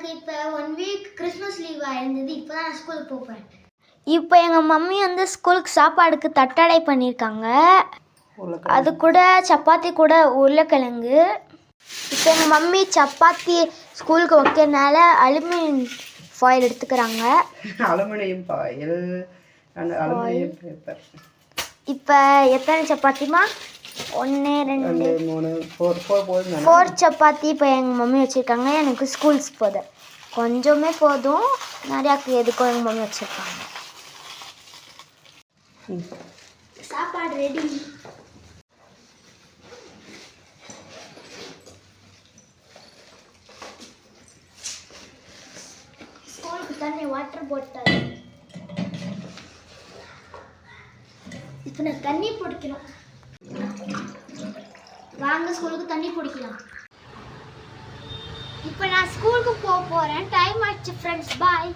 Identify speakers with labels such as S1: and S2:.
S1: எனக்கு இப்போ 1 week Christmas leave ஆயிருந்தது. இப்போ தான் நான் ஸ்கூலுக்கு போகிறேன். இப்போ எங்கள் மம்மி வந்து ஸ்கூலுக்கு சாப்பாடுக்கு தட்டடை பண்ணியிருக்காங்க. அது கூட சப்பாத்தி கூட உருளைக்கிழங்கு. இப்போ எங்கள் மம்மி சப்பாத்தி ஸ்கூலுக்கு வைக்கிறதுனால அலுமினியம் ஃபாயில் எடுத்துக்கிறாங்க.
S2: Aluminium foil aluminium paper.
S1: இப்போ எத்தனை சப்பாத்திமா? 1 2
S2: 3
S1: 4 சப்பாத்தி இப்போ எங்கள் மம்மி வச்சுருக்காங்க. எனக்கு ஸ்கூல்ஸ் போதும், கொஞ்சமே போதும். நிறையாக்கு எதுக்கும் எங்கள் மம்மி வச்சுருக்காங்க. சாப்பாடு ரெடி. ஸ்கூலுக்கு தண்ணி வாட்டர் போட்டால் இப்போ நான் தண்ணி பிடிக்கணும். வாங்க ஸ்கூலுக்கு தண்ணி பிடிக்கலாம். இப்போ நான் ஸ்கூலுக்கு போக போகிறேன். டைம் ஆச்சு ஃப்ரெண்ட்ஸ். பாய்.